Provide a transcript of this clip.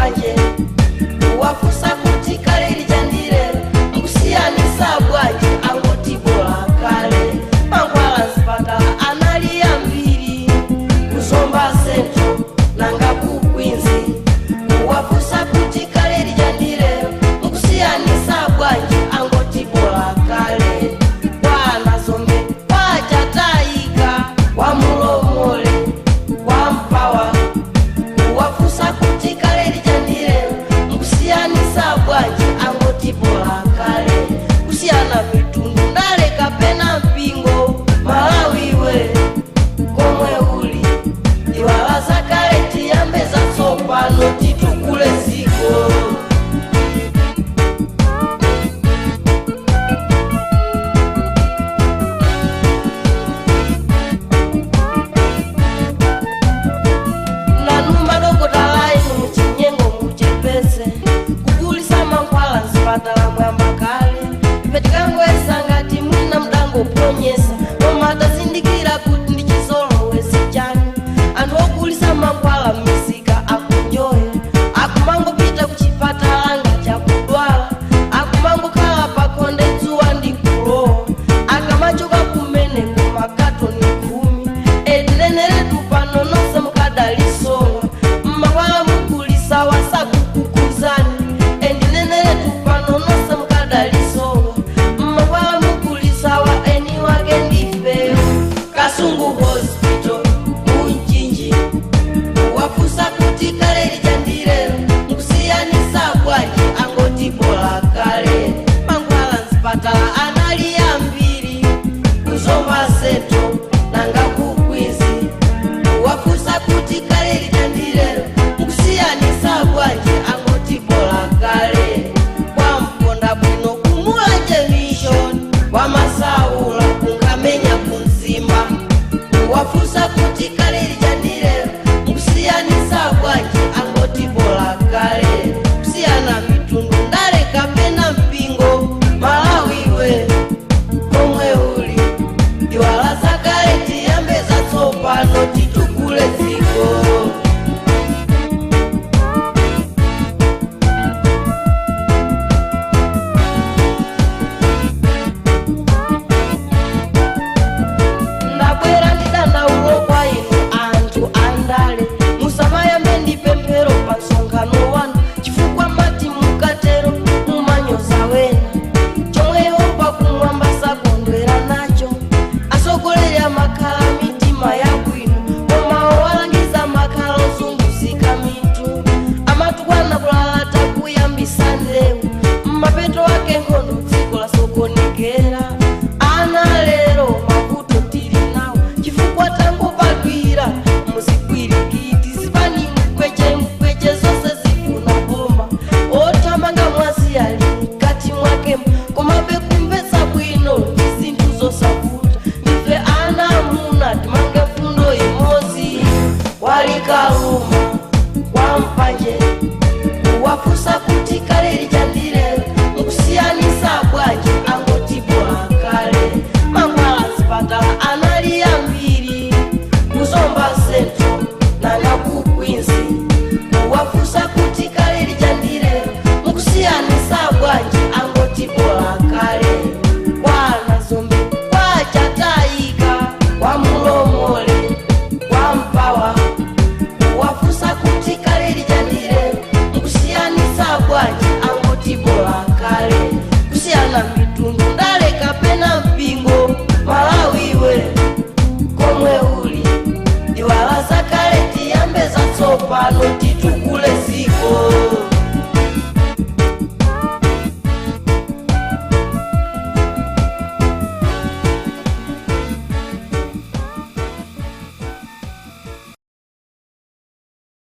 wampanje wafusa kuti kale lijandire mkusiyanisa bwanji angoti bola kale mankhwala mzipatala anali ambiri kuzomba Central nanga ku Queens wafusa kuti kale lijandire mkusiyanisa bwanji angoti bola kale wana zombe wachatayika wamulomole wampawa wafusa kuti kale lijandire mkusiyanisa bwanji angoti bola kale kusiyana mitundu ndale kapena mpingo Malawiwe komwe uli iwalaza kale tiyambe za tsopano titukule ziko nanuma dokotala inu muchinyengo muchepese kugulisa mankhwala mzipatala mwamba kale petikangoyesa ngati mwina mdango ponyesa koma atazindikira kuti ndi chizolowezi chanu anthu ogulisa mankhwala m'misika akunjoya akumangopita kuchipatala ngati akudwala akumangokhala pakhonde dzuwa ndi kulowa akamachoka kumene kumakatoni 10 edineneretu pano nonse mukadalisonga mmankhwala mugulisa wasakukukuzani edineneretu pano nonse mukadalisonga mmankhwala mugulisa wa eni wake ndifeyo Kasungu Hospital Munjinji wafusa kuti kale lijandire mkusiyanisa bwanji angoti bola kale mankhwala mzipatala anali ambiri kuzomba Central nanga ku Queens wafusa kuti kale lijandire mkusiyanisa bwanji angoti bola kale wamponda bwino kumulanje mission wamasaula kungamenya kunzimba wafusa kuti kale lijandire mkusiyanisa bwanji angoti bola kale kusiyana mitundu ndale kapena mpingo Malawiwe komwe uli iwalaza kale tiyambe za tsopano titukule ziko ndabwera ndidandaulo kwa inu anthu andale musamayambe ndi pemphero pa msonkhano wanu chifukwa mati mukatero mumanyoza wena chomwe Yehova kumwamba sakondwera nacho asogoleri amakhala mitima yabwino koma owalangiza makhala ozunguzika mitu amatukwana kulalata kuyambisa ndewu mmapeto wake nkhondo dziko lasokonekera ana lero mavuto tili nawo chifukwa tangopagwira muzikwirikiti zipani mkweche zonse zifuna bomba otamanga mwazi ali mkati mwake komabe kumvetsa bwino ndi zinthu zosavuta ife ana amuna timange mfundo imodzi walikaluma wampanje wafusa kuti kale lijandire mkusiyanisa bwanji angoti bola kale mankhwala mzipatala anali ambiri kuzomba Central nanga ku Queens wafusa kuti kale lijandire mkusiyanisa bwanji angoti bola kale wana zombe wachatayika wamulomole wampawa wafusa kuti kale lijandire mkusiyanisa bwanji angoti bola kale kusiyana mitundu ndale kapena mpingo Malawiwe komwe uli iwalaza kale tiyambe za tsopano